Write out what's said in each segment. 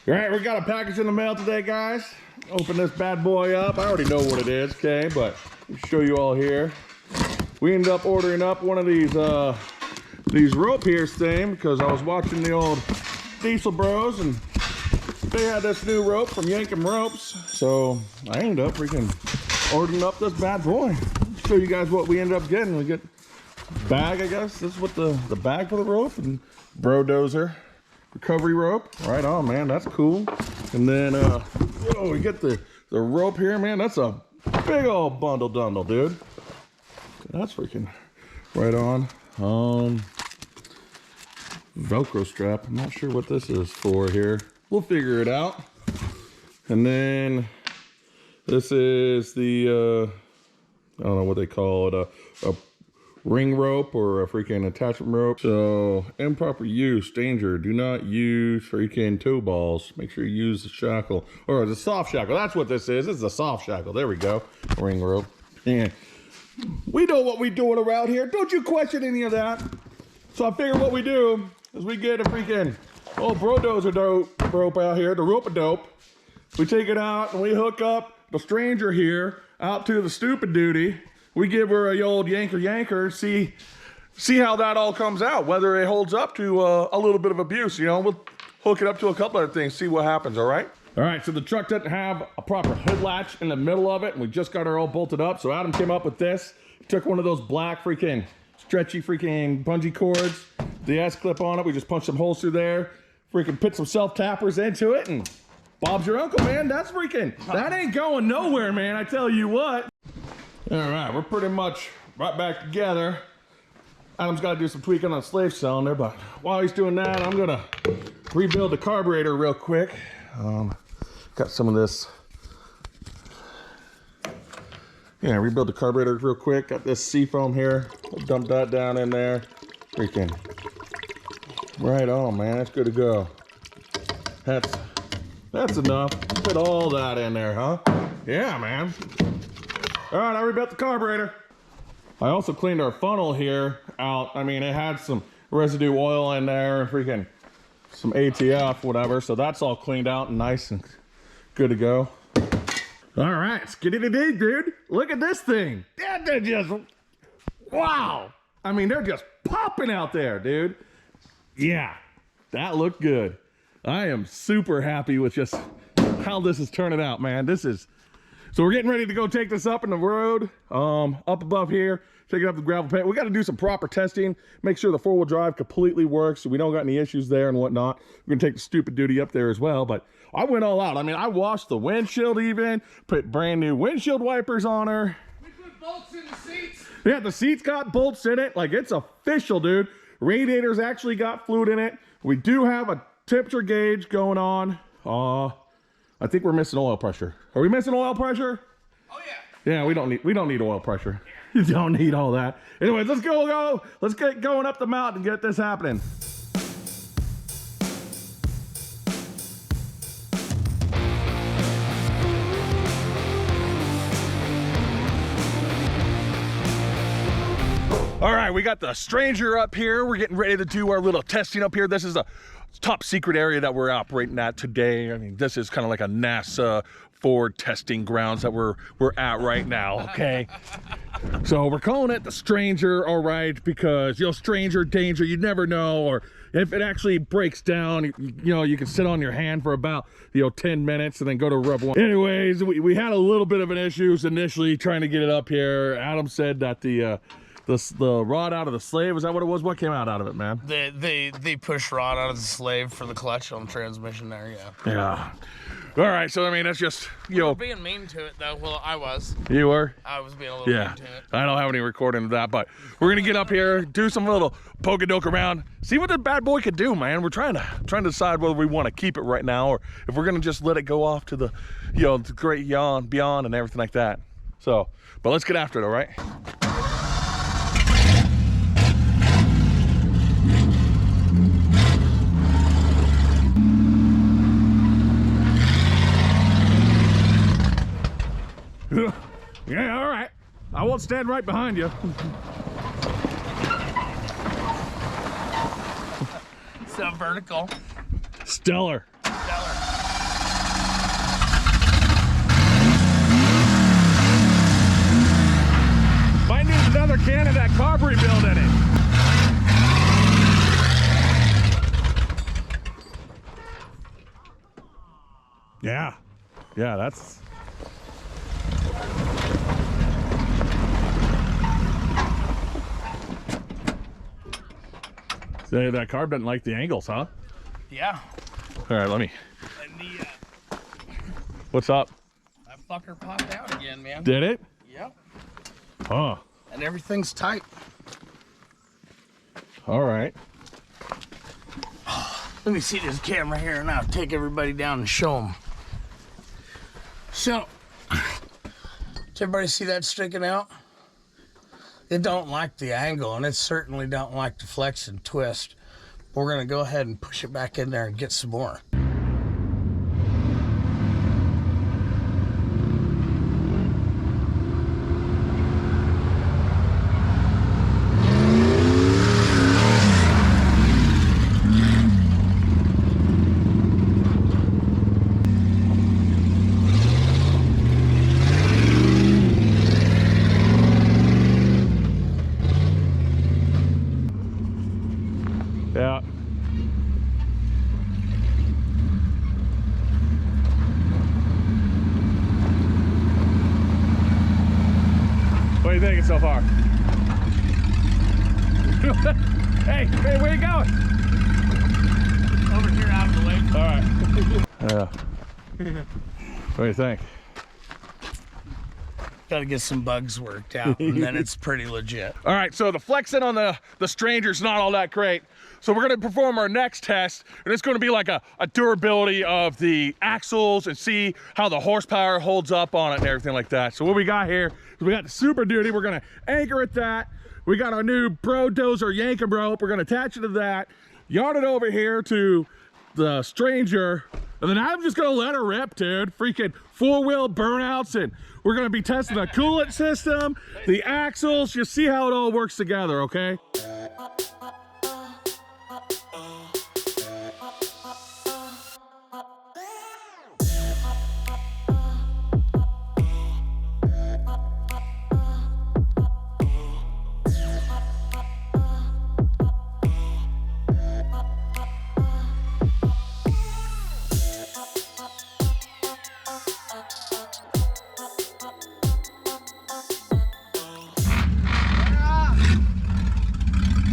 All right, we got a package in the mail today, guys. Open this bad boy up. I already know what it is, okay, but I'll show you all here. We ended up ordering up one of these rope Pierce thing because I was watching the old Diesel Bros and they had this new rope from Yankem Ropes. So I ended up freaking ordering up this bad boy. I'll show you guys what we ended up getting. We get bag, I guess. This is what the bag for the rope and Brodozer recovery rope. Right on, man. That's cool. And then we get the rope here, man. That's a big old bundle, dude. That's freaking right on. Velcro strap. I'm not sure what this is for here. We'll figure it out. And then this is the I don't know what they call it, a ring rope or a freaking attachment rope. So improper use, danger. Do not use freaking toe balls. Make sure you use the shackle or the soft shackle. That's what this is. This is a soft shackle. There we go. Ring rope. And we know what we doing around here. Don't you question any of that. So I figured what we do is we get a freaking old Brodozer dope rope out here, the rope of dope. We take it out and we hook up the stranger here out to the stupid duty. We give her a old yanker, see how that all comes out, whether it holds up to a little bit of abuse. You know, we'll hook it up to a couple other things, see what happens, all right? All right, so the truck doesn't have a proper hood latch in the middle of it, and we just got her all bolted up. So Adam came up with this. He took one of those black freaking stretchy freaking bungee cords, the S-clip on it. We just punched some holes through there, freaking put some self-tappers into it, and Bob's your uncle, man. That's freaking, that ain't going nowhere, man, I tell you what. All right, we're pretty much right back together. Adam's got to do some tweaking on the slave cylinder, but while he's doing that, I'm gonna rebuild the carburetor real quick. Got some of this. Yeah, rebuild the carburetor real quick. Got this seafoam here. I'll dump that down in there. Freaking right on, man. That's good to go. That's enough. Put all that in there, huh? Yeah, man. All right, I rebuilt the carburetor. I also cleaned our funnel here out. I mean, it had some residue oil in there, freaking some ATF, whatever. So that's all cleaned out and nice and good to go. All right, skiddy-dee, dude. Look at this thing. They're just, wow. I mean, they're just popping out there, dude. Yeah, that looked good. I am super happy with just how this is turning out, man. So we're getting ready to go take this up in the road, up above here, take it up the gravel pit. We got to do some proper testing, make sure the four-wheel drive completely works so we don't got any issues there and whatnot. We're gonna take the stupid duty up there as well, but I went all out. I mean, I washed the windshield even, put brand new windshield wipers on her. We put bolts in the seats. Yeah, the seats got bolts in it. Like, it's official, dude. Radiators actually got fluid in it. We do have a temperature gauge going on. I think we're missing oil pressure. Are we missing oil pressure? Oh yeah. Yeah, we don't need oil pressure. You don't need all that. Anyways, let's go. Let's get going up the mountain and get this happening. All right, we got the stranger up here. We're getting ready to do our little testing up here. This is a top secret area that we're operating at today. I mean, this is kind of like a NASA Ford testing grounds that we're at right now, okay? So we're calling it the stranger, all right, because, you know, stranger danger, you never know, or if it actually breaks down, you know, you can sit on your hand for about, 10 minutes and then go to rub one. Anyways, we had a little bit of an issues initially trying to get it up here. Adam said that the rod out of the slave, is that what it was? What came out of it, man? The push rod out of the slave for the clutch on the transmission there, yeah. Yeah. All right, so I mean, that's just, We're being mean to it though. Well, I was. You were? I was being a little mean to it. I don't have any recording of that, but we're gonna get up here, do some little poke-a-doke around, see what the bad boy could do, man. We're trying to decide whether we want to keep it right now or if we're gonna just let it go off to the, the great beyond and everything like that. So, but let's get after it, all right? Yeah, all right. I won't stand right behind you. So vertical. Stellar. Stellar. another can of that carb rebuild in it. Yeah, yeah, that's. Say that carb doesn't like the angles, huh? Yeah. All right, let me. And the, What's up? that fucker popped out again, man. Did it? Yep. Huh. And everything's tight. All right. Let me see this camera here and I'll take everybody down and show them. So, does everybody see that sticking out? It don't like the angle and it certainly don't like to flex and twist. We're gonna go ahead and push it back in there and get some more. Yeah. What are you thinking so far? Hey, where you going? Over here out of the way. All right. Yeah. What do you think? Gotta get some bugs worked out and then it's pretty legit. All right, so the flexing on the Stranger's not all that great. So we're gonna perform our next test, and it's gonna be like a durability of the axles and see how the horsepower holds up on it and everything like that. So what we got here is we got the Super Duty. We're gonna anchor at that. We got our new Pro Dozer yanking rope. We're gonna attach it to that, yard it over here to the Stranger, and then I'm just gonna let her rip, dude. Freaking four-wheel burnouts, and we're gonna be testing the coolant system, the axles, just see how it all works together, okay?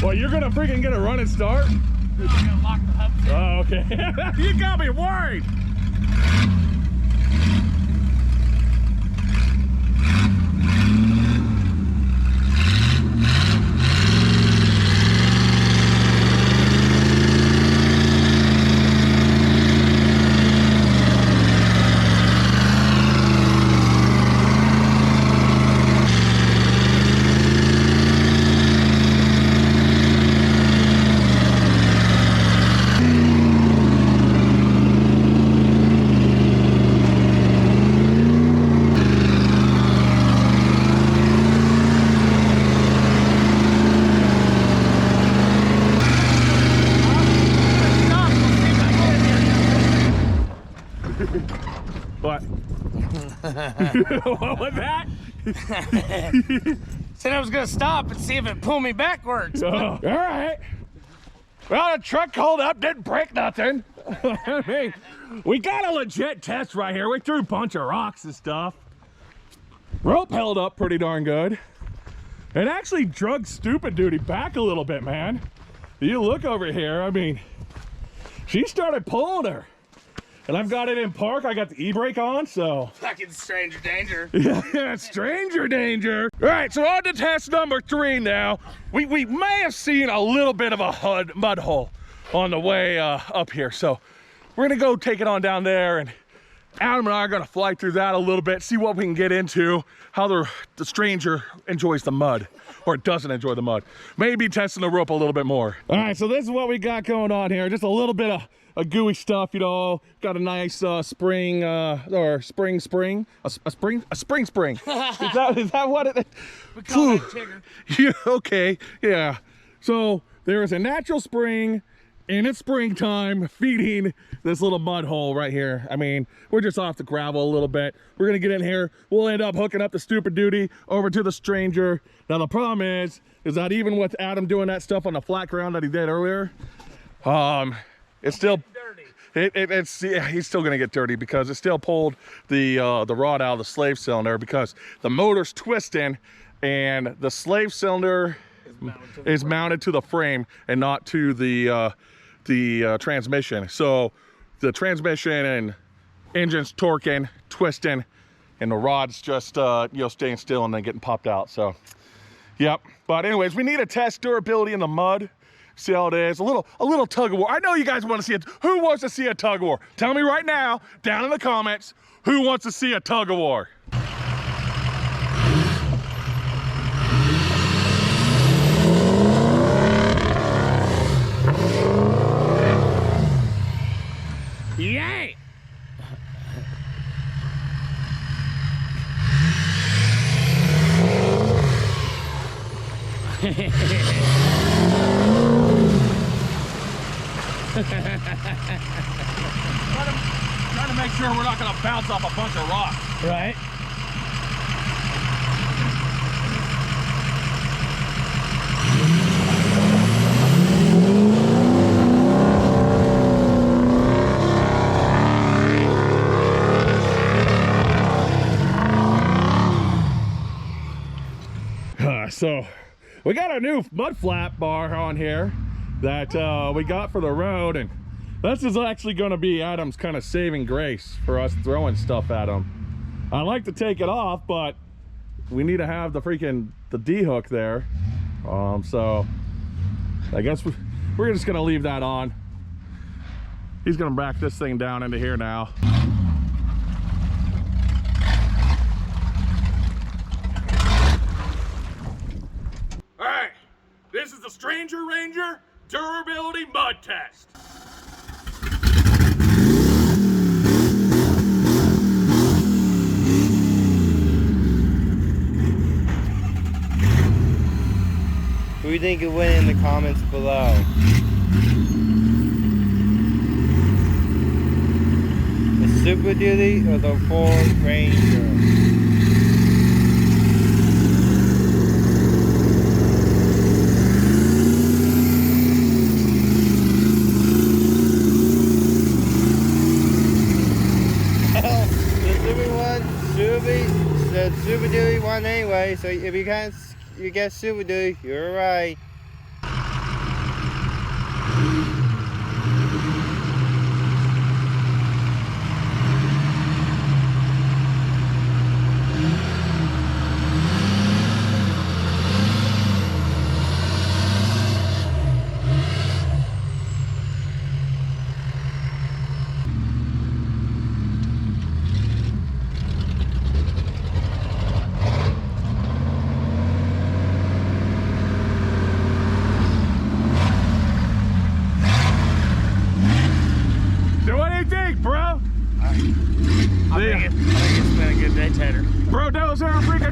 Well, you're gonna freaking get a running start? No, I'm gonna lock the hub. Oh, okay. You got me worried. What? What was that? Said I was gonna stop and see if it pulled me backwards. Oh, all right. Well, the truck hold up, didn't break nothing. I mean, we got a legit test right here. We threw a bunch of rocks and stuff. Rope held up pretty darn good. It actually drug Stupid Duty back a little bit, man. You look over here, I mean, she started pulling her. And I've got it in park. I got the e-brake on, so. Fucking stranger danger. Yeah, stranger danger. All right, so on to test number 3 now. We may have seen a little bit of a mud hole on the way up here. So we're gonna go take it on down there, and Adam and I are gonna fly through that a little bit, see what we can get into, how the Stranger enjoys the mud, or doesn't enjoy the mud. Maybe testing the rope a little bit more. All right, so this is what we got going on here. Just a little bit of gooey stuff, you know. Got a nice spring or spring. A spring. Is that what it is? We call that Tigger. Yeah, okay, yeah. So there is a natural spring and it's springtime, feeding this little mud hole right here. I mean, we're just off the gravel a little bit. We're gonna get in here. We'll end up hooking up the Stupid Duty over to the Stranger. Now the problem is that even with Adam doing that stuff on the flat ground that he did earlier, it's still dirty. Yeah, he's still gonna get dirty because it still pulled the rod out of the slave cylinder because the motor's twisting and the slave cylinder is mounted to the frame and not to the transmission. So the transmission and engine's torquing, twisting, and the rod's just staying still and then getting popped out. So yep. But anyways, we need to test durability in the mud. See how it is. A little tug of war. I know you guys want to see it. Who wants to see a tug of war? Tell me right now down in the comments who wants to see a tug of war. Yay! Trying to make sure we're not going to bounce off a bunch of rocks. Right. So we got a new mud flap bar on here that we got for the road, and this is actually going to be Adam's kind of saving grace for us throwing stuff at him. I like to take it off, but we need to have the D hook there. So I guess we're just going to leave that on. He's going to back this thing down into here now. All right, this is the Stranger Ranger durability mud test. Who do you think will win in the comments below? The Super Duty or the Ford Ranger? The Super Duty won anyway, so if you get Super Duty, you're right.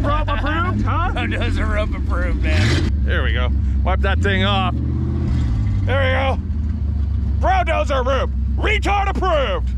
rope approved, huh? Those are rope approved, man. There we go. Wipe that thing off. There we go. Bro dozer rope. Retard approved.